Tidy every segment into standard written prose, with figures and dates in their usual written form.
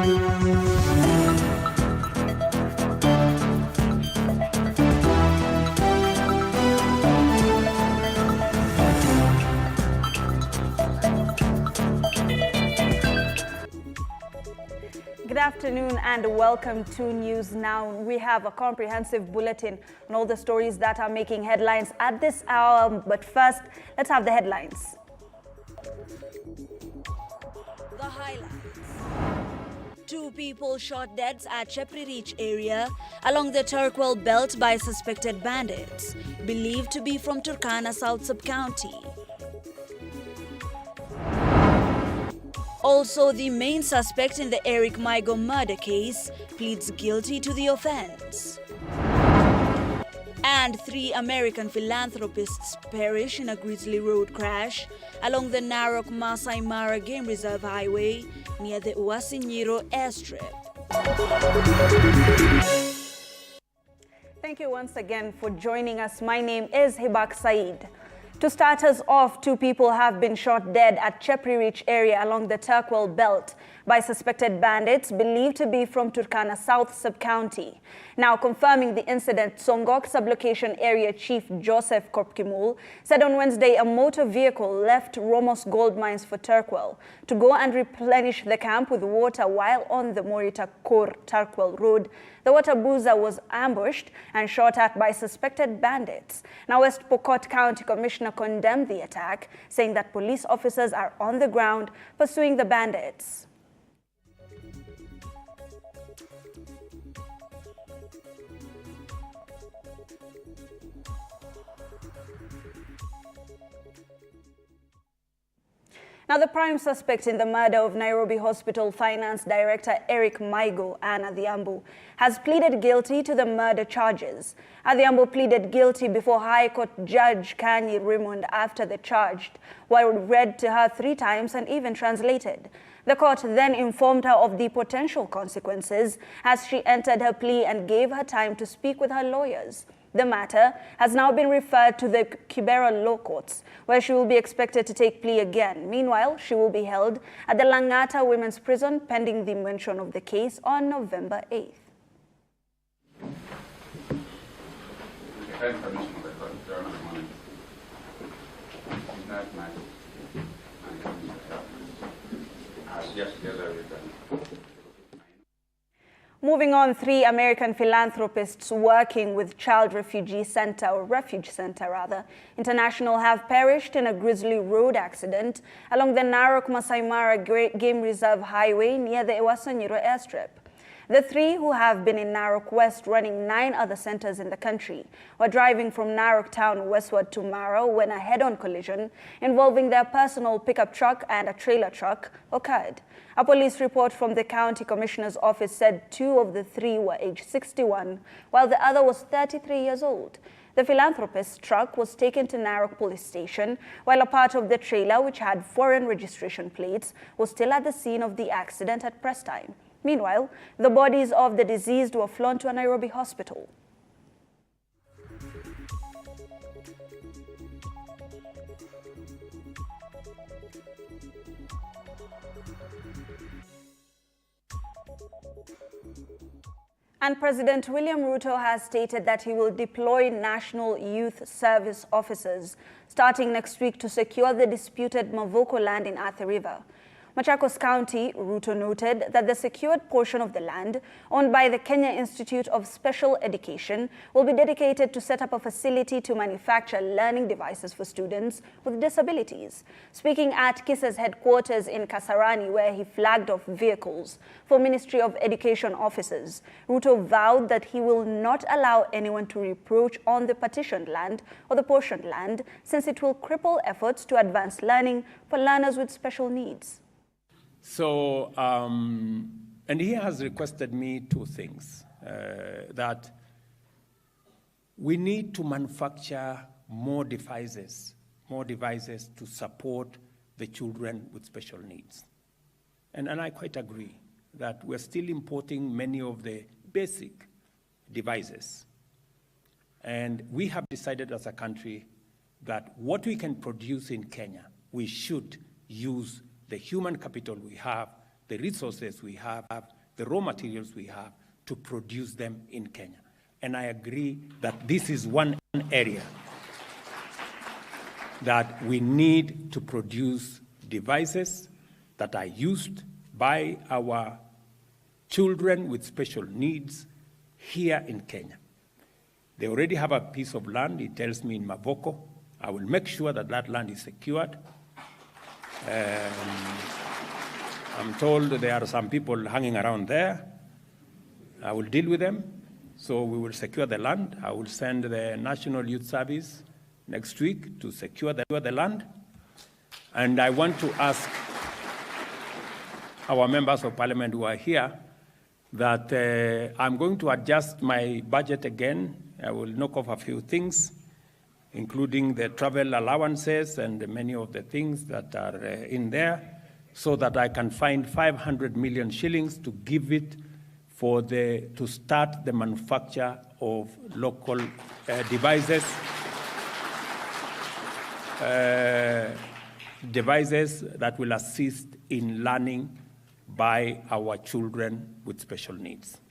Good afternoon and welcome to News Now. We have a comprehensive bulletin on all the stories that are making headlines at this hour. But first, let's have the headlines. The highlights. 2 people shot dead at Chepri Reach area along the Turkwell belt by suspected bandits, believed to be from Turkana South Sub-County. Also, the main suspect in the Eric Maigo murder case pleads guilty to the offense. And 3 American philanthropists perish in a grisly road crash along the Narok Masai Mara Game Reserve Highway near the Uasin-Gishu airstrip. Thank you once again for joining us. My name is Hibak Said. To start us off, 2 people have been shot dead at Chepri Reach area along the Turkwell belt by suspected bandits believed to be from Turkana South Sub-County. Now confirming the incident, Songok Sublocation Area Chief Joseph Kopkimul said on Wednesday a motor vehicle left Romos Gold Mines for Turkwell to go and replenish the camp with water while on the Morita Kor Turkwell Road. The water boozer was ambushed and shot at by suspected bandits. Now, West Pokot County Commissioner condemned the attack, saying that police officers are on the ground pursuing the bandits. Now, the prime suspect in the murder of Nairobi Hospital Finance Director Eric Maigo and Adhiambo has pleaded guilty to the murder charges. Adhiambo pleaded guilty before High Court Judge Kanyi Raymond after the charged, while read to her 3 times and even translated. The court then informed her of the potential consequences as she entered her plea and gave her time to speak with her lawyers. The matter has now been referred to the Kibera Law Courts, where she will be expected to take plea again. Meanwhile, she will be held at the Langata Women's Prison pending the mention of the case on November 8th. Moving on, 3 American philanthropists working with Child Refugee Center, or Refuge Center rather, International have perished in a grisly road accident along the Narok Masai Mara Game Reserve Highway near the Uasin-Gishu airstrip. The 3, who have been in Narok West running 9 other centers in the country, were driving from Narok town westward to Maro when a head-on collision involving their personal pickup truck and a trailer truck occurred. A police report from the county commissioner's office said 2 of the 3 were aged 61, while the other was 33 years old. The philanthropist's truck was taken to Narok police station, while a part of the trailer, which had foreign registration plates, was still at the scene of the accident at press time. Meanwhile, the bodies of the deceased were flown to a Nairobi hospital. And President William Ruto has stated that he will deploy National Youth Service officers starting next week to secure the disputed Mavoko land in Athi River. Machakos County, Ruto noted that the secured portion of the land owned by the Kenya Institute of Special Education will be dedicated to set up a facility to manufacture learning devices for students with disabilities. Speaking at KISA's headquarters in Kasarani, where he flagged off vehicles for Ministry of Education officers, Ruto vowed that he will not allow anyone to reproach on the partitioned land or the portioned land, since it will cripple efforts to advance learning for learners with special needs. So, and he has requested me 2 things, that we need to manufacture more devices to support the children with special needs. And I quite agree that we're still importing many of the basic devices. And we have decided as a country that what we can produce in Kenya, we should use the human capital we have the resources we have, the raw materials we have to produce them in Kenya. And I agree that this is one area that we need to produce devices that are used by our children with special needs here in Kenya. They already have a piece of land, it tells me in Mavoko. I will make sure that that land is secured. I'm told there are some people hanging around there. I will deal with them. So we will secure the land. I will send the National Youth Service next week to secure the land. And I want to ask our members of parliament who are here that I'm going to adjust my budget again. I will knock off a few things, including the travel allowances and many of the things that are in there, so that I can find 500 million shillings to give it to start the manufacture of local devices that will assist in learning by our children with special needs.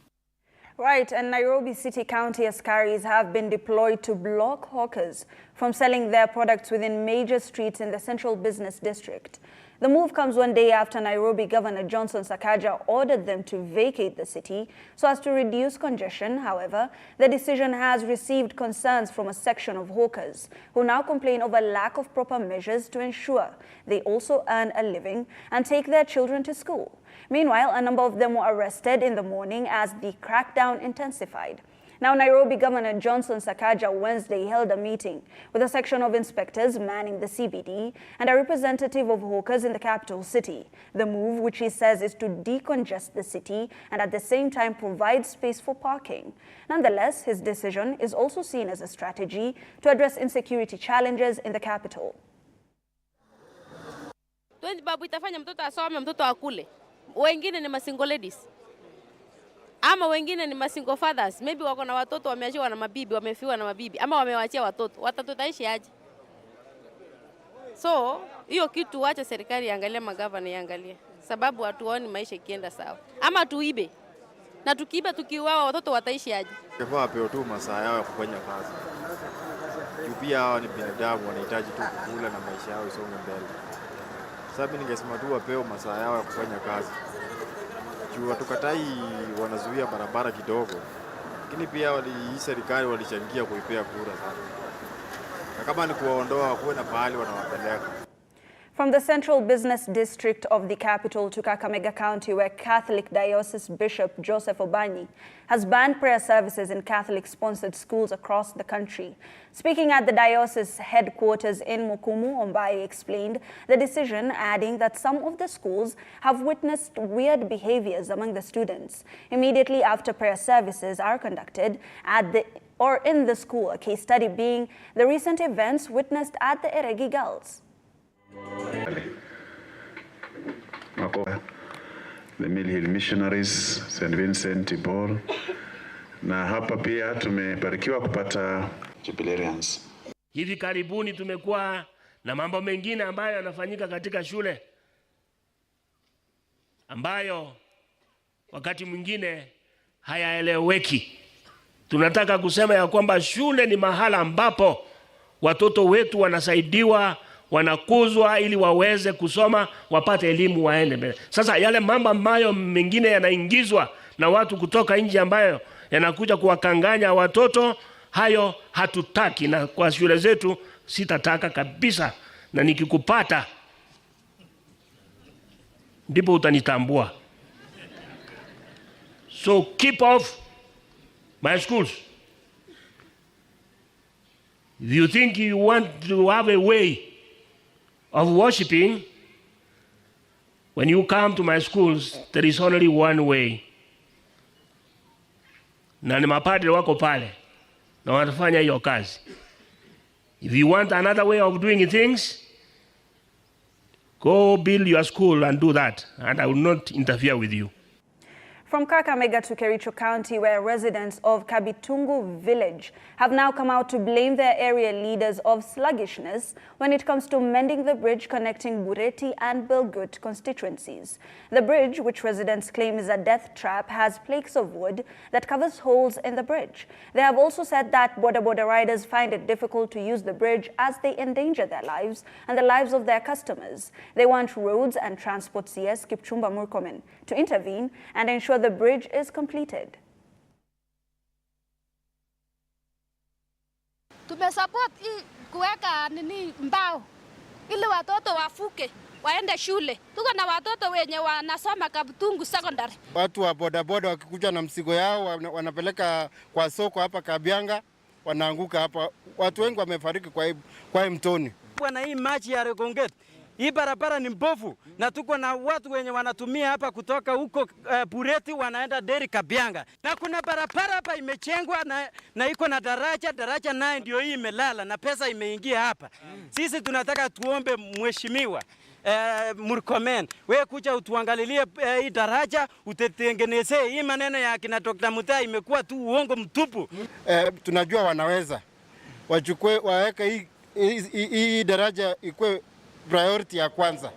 Right, and Nairobi City County askaris have been deployed to block hawkers from selling their products within major streets in the central business district. The move comes one day after Nairobi Governor Johnson Sakaja ordered them to vacate the city so as to reduce congestion. However, the decision has received concerns from a section of hawkers who now complain over lack of proper measures to ensure they also earn a living and take their children to school. Meanwhile, a number of them were arrested in the morning as the crackdown intensified. Now, Nairobi Governor Johnson Sakaja Wednesday held a meeting with a section of inspectors manning the CBD and a representative of hawkers in the capital city. The move, which he says is to decongest the city and at the same time provide space for parking. Nonetheless, his decision is also seen as a strategy to address insecurity challenges in the capital. Babu itafanya mtoto asome, mtoto akule. Wengine ni single ladies. Ama wengine ni single fathers, maybe wako na watoto wameachiwa na mabibi, wamefiwa na mabibi, ama wamewachia watoto. Watoto taishi aje? So, hiyo kitu wacha serikali iangalie, magavana iangalie. Sababu hatuoni maisha ikienda sawa. Ama tuibe. Na tukiiba tukiuawa watoto wataishi aje? Kwa peo tu masaa yao ya kufanya kazi. Pia hao ni binadamu, wanahitaji tu kukula na maisha yao isonge mbele. Sababu ningesema tu wapeo masaa yao ya kufanya kazi. Juu tukatai wanazuia barabara kidogo. Lakini pia hii serikali walichangia kuipea kura sana. Na kama ni kuwaondoa kuwe na pahali wanawapeleka. From the central business district of the capital to Kakamega County, where Catholic Diocese Bishop Joseph Obanyi has banned prayer services in Catholic-sponsored schools across the country. Speaking at the diocese headquarters in Mukumu, Ombai explained the decision, adding that some of the schools have witnessed weird behaviors among the students. Immediately after prayer services are conducted in the school, a case study being the recent events witnessed at the Eregi Girls. The Mill Hill Missionaries, St. Vincent de Paul, na hapa pia tumebarikiwa kupata jubilarians. Hivi karibuni tumekuwa na mambo mengine ambayo yanafanyika katika shule ambayo wakati mwingine hayaeleweki. Tunataka kusema ya kwamba shule ni mahala ambapo watoto wetu wanasaidiwa, wanakuzwa ili waweze kusoma, wapate elimu, waende mbele. Sasa yale mambo ambayo mengine yanaingizwa na watu kutoka nje ambayo yanakuja kuwakanganya watoto, hayo hatutaki, na kwa shule zetu sitataka kabisa, na nikikupata ndipo utanitambua. So keep off my schools. If you think you want to have a way of worshiping, when you come to my schools, there is only one way. Na ni mapadri wako pale na wanafanya hiyo kazi. If you want another way of doing things, go build your school and do that, and I will not interfere with you. From Kakamega to Kericho County, where residents of Kabitungu village have now come out to blame their area leaders of sluggishness when it comes to mending the bridge connecting Bureti and Bilgut constituencies. The bridge, which residents claim is a death trap, has planks of wood that covers holes in the bridge. They have also said that border riders find it difficult to use the bridge as they endanger their lives and the lives of their customers. They want Roads and Transport CS Kipchumba Murkomen to intervene and ensure the bridge is completed. Tumesupport kuweka nini mbao ili watoto wafuke waende shule. Tuko na watoto wenye wanasoma Kabutungu Secondary. Watu wa bodaboda wakikuja na mzigo yao wanapeleka kwa soko hapa Kabianga, wanaanguka hapa. Watu wengi wamefariki kwa mtoni. Na hii maji ya Regonget, hii barabara ni mbovu na tuko na watu wenye wanatumia hapa kutoka huko Bureti wanaenda Deri Kabianga. Na kuna barabara hapa imechengwa na iko na daraja naye ndio hii imelala na pesa imeingia hapa. Sisi tunataka tuombe mheshimiwa Murkomen, wewe kuja utuangalilie hii daraja, utetengenezee hii maneno ya kina Dr. Mutai imekuwa tu uongo mtupu. Tunajua wanaweza wachukue waweke hii daraja ikue priority ya kwanza.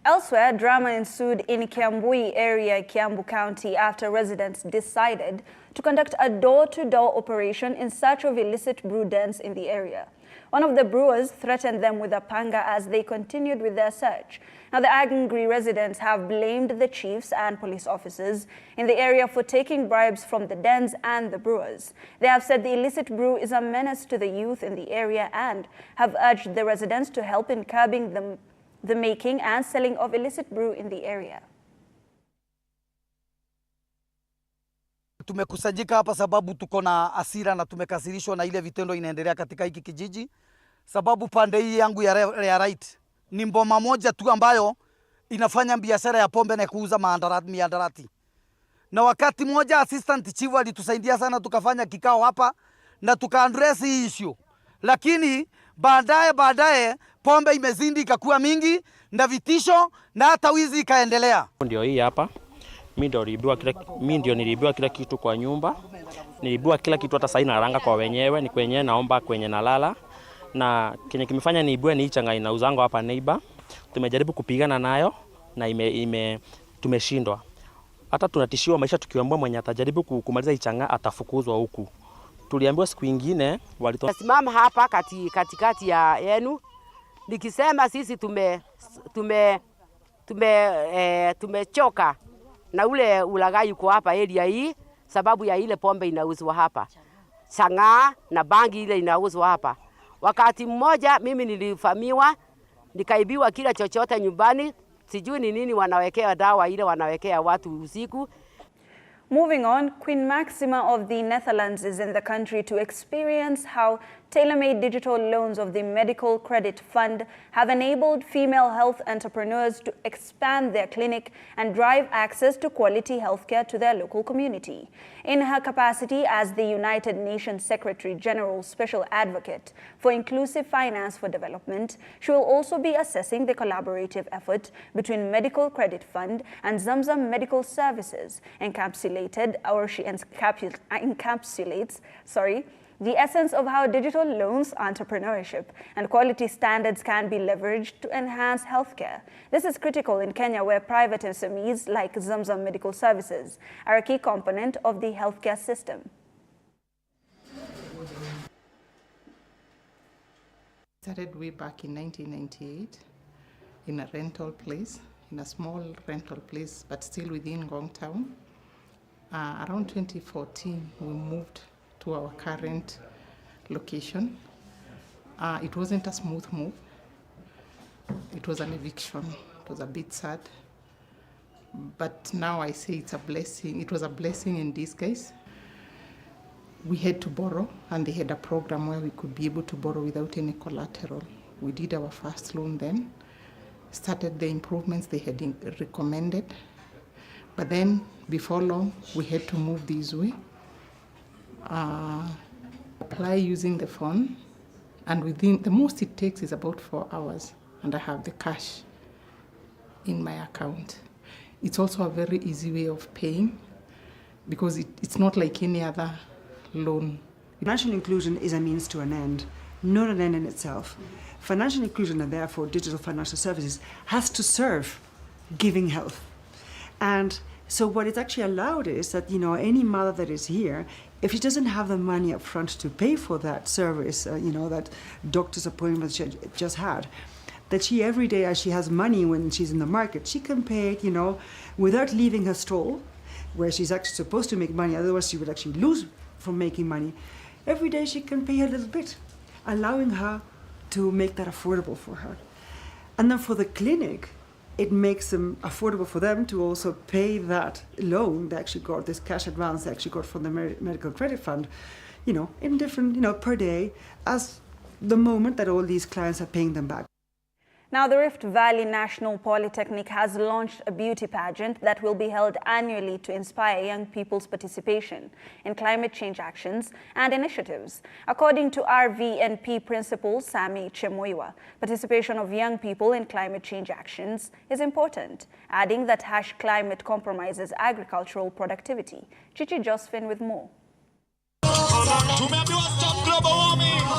Elsewhere, drama ensued in Kiambui area, Kiambu County, after residents decided to conduct a door-to-door operation in search of illicit brew dens in the area. One of the brewers threatened them with a panga as they continued with their search. Now, the angry residents have blamed the chiefs and police officers in the area for taking bribes from the dens and the brewers. They have said the illicit brew is a menace to the youth in the area and have urged the residents to help in curbing the making and selling of illicit brew in the area. Tumekusanyika hapa sababu tuko na hasira na tumekasirishwa na ile vitendo inaendelea katika hiki kijiji, sababu pande hii yangu ya right ni mboma moja tu ambayo inafanya biashara ya pombe na kuuza miadarati. Na wakati moja assistant chief alitusaidia sana, tukafanya kikao hapa na tukaandress hii issue, lakini baadaye pombe imezindi ikakuwa mingi na vitisho na hata wizi ikaendelea. Ndio hii hapa. Mimi ndio niliibiwa kila kitu kwa nyumba. Niliibiwa kila kitu, hata sasa naranga kwa wenyewe, ni kwenye naomba kwenye nalala. Na kenye kimefanya niibiwe ni changa inauzango hapa neighbor. Tumejaribu kupigana nayo na tumeshindwa. Hata tunatishiwa maisha tukiambiwa mwenye atajaribu kumaliza changa atafukuzwa huku. Tuliambiwa siku nyingine simama hapa katikati ya yenu nikisema sisi tumechoka na ule ulagai uko hapa area hii sababu ya ile pombe inauzwa hapa. Chang'aa na bangi ile inauzwa hapa. Wakati mmoja mimi nilifamiwa, nikaibiwa kila chochote nyumbani, sijui ni nini wanawekea dawa ile wanawekea watu usiku. Moving on, Queen Maxima of the Netherlands is in the country to experience how tailor-made digital loans of the Medical Credit Fund have enabled female health entrepreneurs to expand their clinic and drive access to quality healthcare to their local community. In her capacity as the United Nations Secretary General Special Advocate for Inclusive Finance for Development, she will also be assessing the collaborative effort between Medical Credit Fund and Zamzam Medical Services, she encapsulates, the essence of how digital loans, entrepreneurship, and quality standards can be leveraged to enhance healthcare. This is critical in Kenya, where private SMEs like Zamzam Medical Services are a key component of the healthcare system. Started way back in 1998 in a rental place, in a small rental place, but still within Ngong Town. Around 2014, we moved to our current location. It wasn't a smooth move. It was an eviction. It was a bit sad. But now I say it's a blessing. It was a blessing in disguise. We had to borrow, and they had a program where we could be able to borrow without any collateral. We did our first loan then, started the improvements they had recommended. But then, before long, we had to move this way. Apply using the phone, and within the most it takes is about 4 hours, and I have the cash in my account. It's also a very easy way of paying because it's not like any other loan. Financial inclusion is a means to an end, not an end in itself. Financial inclusion, and therefore digital financial services, has to serve giving health. And so what it's actually allowed is that, you know, any mother that is here, if she doesn't have the money up front to pay for that service, you know, that doctor's appointment she just had, that she every day, as she has money when she's in the market, she can pay it, you know, without leaving her stall, where she's actually supposed to make money, otherwise she would actually lose from making money. Every day she can pay a little bit, allowing her to make that affordable for her. And then for the clinic, it makes them affordable for them to also pay that loan they actually got, this cash advance they actually got from the medical credit fund, you know, in different, you know, per day, as the moment that all these clients are paying them back. Now, the Rift Valley National Polytechnic has launched a beauty pageant that will be held annually to inspire young people's participation in climate change actions and initiatives. According to RVNP principal Sami Chemoiwa, participation of young people in climate change actions is important, adding that #climate compromises agricultural productivity. Chichi Josephine with more.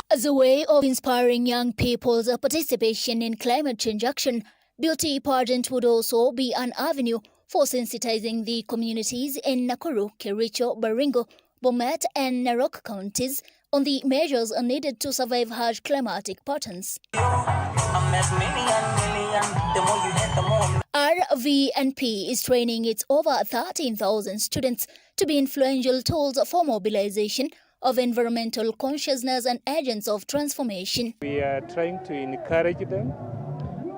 As a way of inspiring young people's participation in climate change action, beauty pageant would also be an avenue for sensitizing the communities in Nakuru, Kericho, Baringo, Bomet and Narok counties on the measures needed to survive harsh climatic patterns. RVNP is training its over 13,000 students to be influential tools for mobilization of environmental consciousness and agents of transformation. We are trying to encourage them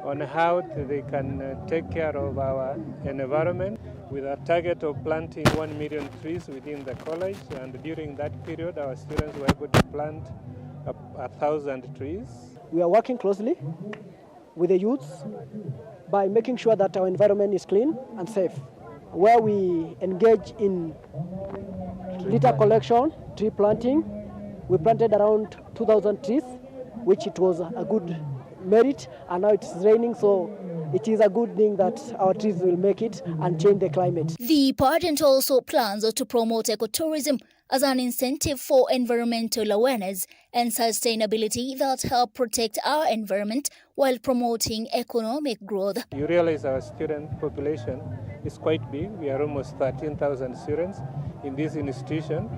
on how they can take care of our environment with a target of planting 1 million trees within the college, and during that period our students were able to plant 1,000 trees. We are working closely with the youths by making sure that our environment is clean and safe, where we engage in litter collection, tree planting. We planted around 2,000 trees, which it was a good merit, and now it's raining, so it is a good thing that our trees will make it and change the climate. The pageant also plans to promote ecotourism as an incentive for environmental awareness and sustainability that help protect our environment while promoting economic growth. You realize our student population is quite big. We are almost 13,000 students in this institution.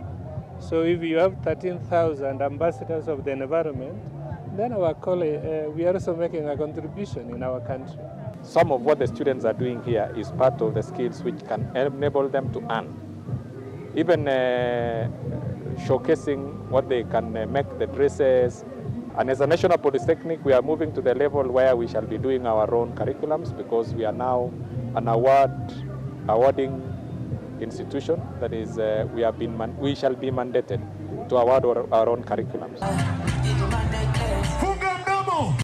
So if you have 13,000 ambassadors of the environment, then our college, we are also making a contribution in our country. Some of what the students are doing here is part of the skills which can enable them to earn. Even showcasing what they can make the dresses. And as a National Polytechnic, we are moving to the level where we shall be doing our own curriculums, because we are now an awarding institution. That is, we shall be mandated to award our own curriculums.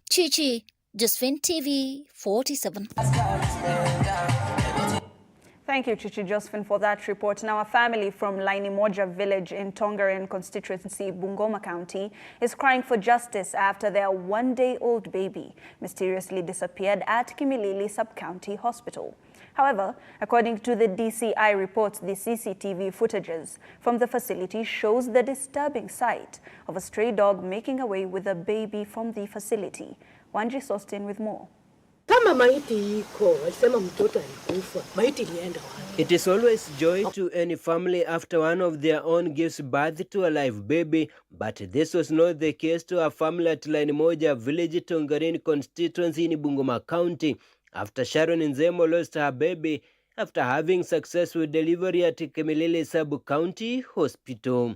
Chichi, Josephine, TV47. Thank you, Chichi Josephine, for that report. Now, a family from Lainimoja village in Tongaren constituency, Bungoma County, is crying for justice after their one-day-old baby mysteriously disappeared at Kimilili Sub-County Hospital. However, according to the DCI reports, the CCTV footages from the facility shows the disturbing sight of a stray dog making away with a baby from the facility. Wanji Sostin with more. It is always joy to any family after one of their own gives birth to a live baby, but this was not the case to a family at Lainimoja village, Tongaren constituency in Bungoma County, after Sharon Nzemo lost her baby after having successful delivery at Kimilili Sub-County Hospital.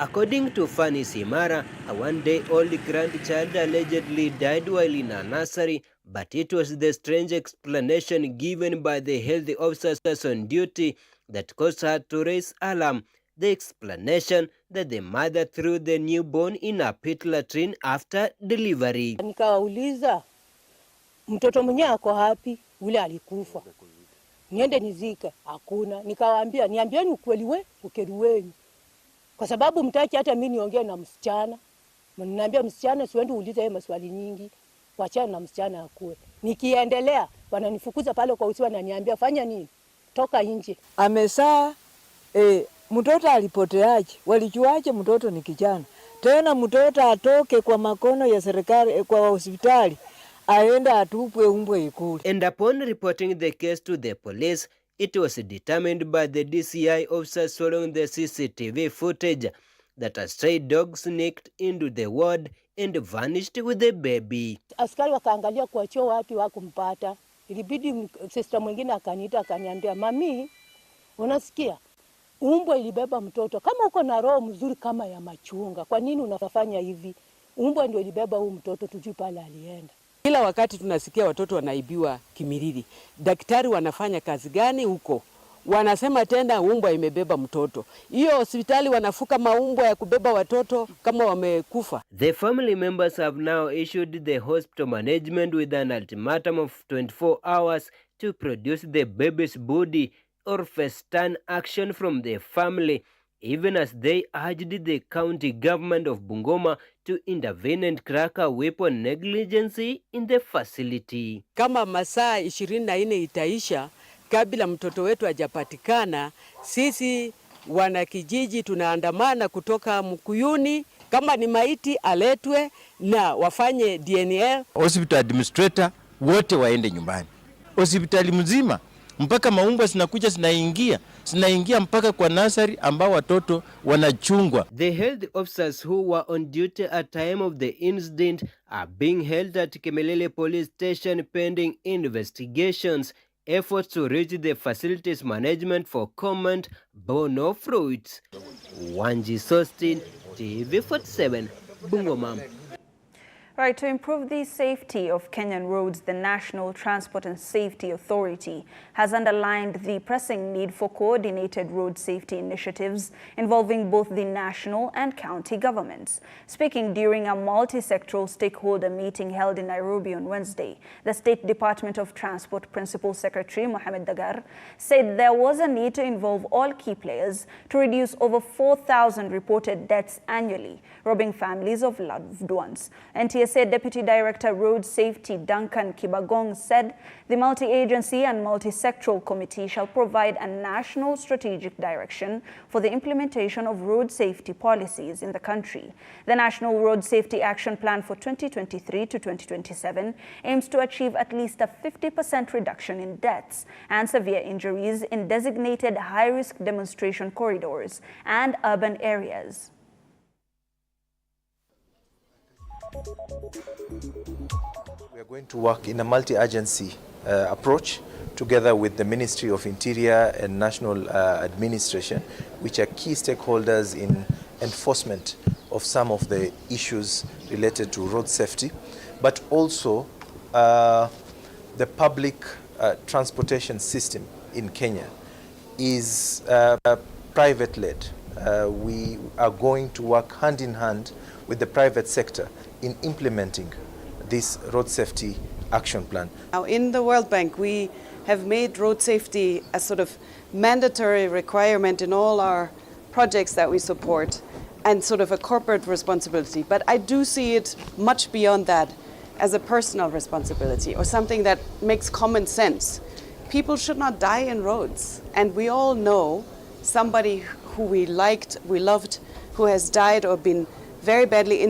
According to Fanny Simara, a one-day-old grandchild allegedly died while in a nursery, but it was the strange explanation given by the health officers on duty that caused her to raise alarm. The explanation that the mother threw the newborn in a pit latrine after delivery. Nikawauliza, mtoto mwenyewe ako hapi, ule alikufa. Niende nizike, hakuna. Nikawaambia, niambieni ukweli ukeruweni. Kwa sababu mtaki hata mimi niongee na msichana. Mniambia msichana siwendi uulize yeye maswali nyingi. Wachana na msichana akue. Nikiendelea wananifukuza pale kwa usi, wananiambia fanya nini, toka nje. Amesaa mtoto alipoteaje? Walijuaje mtoto ni kijana? Tena mtoto atoke kwa makono ya serikali, kwa hospitali, aende atupwe umbwe ikulu. And upon reporting the case to the police, it was determined by the DCI officers following the CCTV footage that a stray dog sneaked into the ward and vanished with the baby. Askari wakaangalia kwa choo wapi wakumpata. Ilibidi sister mwingine akaniita akaniambia, mami, unasikia? Umbwa ilibeba mtoto. Kama uko na roho mzuri kama ya machunga, kwa nini unafanya hivi? Umbwa ndio ilibeba huyu mtoto, tujui pale alienda. Kila wakati tunasikia watoto wanaibiwa Kimiriri. Daktari wanafanya kazi gani huko? Wanasema tena umbwa imebeba mtoto. Hiyo hospitali wanafuka maumbwa ya kubeba watoto kama wamekufa. The family members have now issued the hospital management with an ultimatum of 24 hours to produce the baby's body or face stern action from the family, even as they urged the county government of Bungoma to intervene and crack a whip on negligence in the facility. Kama masaa 24 itaisha kabla mtoto wetu hajapatikana, sisi wanakijiji tunaandamana kutoka Mkuyuni. Kama ni maiti aletwe na wafanye DNA. Hospital administrator wote waende nyumbani. Hospitali mzima mpaka maumbwa zinakuja zinaingia mpaka kwa nasari ambao watoto wanachungwa. The health officers who were on duty at time of the incident are being held at Kemelele police station pending investigations. Efforts to reach the facilities management for comment bore no fruits. Wanji Sostin, TV47, Bungoma. Right, to improve the safety of Kenyan roads, the National Transport and Safety Authority has underlined the pressing need for coordinated road safety initiatives involving both the national and county governments. Speaking during a multi-sectoral stakeholder meeting held in Nairobi on Wednesday, the State Department of Transport Principal Secretary Mohamed Dagar said there was a need to involve all key players to reduce over 4,000 reported deaths annually, robbing families of loved ones. NTSA Deputy Director Road Safety Duncan Kibagong said the multi-agency and multi-sectoral committee shall provide a national strategic direction for the implementation of road safety policies in the country. The National Road Safety Action Plan for 2023 to 2027 aims to achieve at least a 50% reduction in deaths and severe injuries in designated high-risk demonstration corridors and urban areas. We are going to work in a multi-agency approach together with the Ministry of Interior and National Administration, which are key stakeholders in enforcement of some of the issues related to road safety, but also the public transportation system in Kenya is private-led. We are going to work hand in hand with the private sector in implementing this road safety action plan. Now, in the World Bank, we have made road safety a sort of mandatory requirement in all our projects that we support and sort of a corporate responsibility. But I do see it much beyond that as a personal responsibility or something that makes common sense. People should not die in roads. And we all know somebody who we liked, we loved, who has died or been very badly injured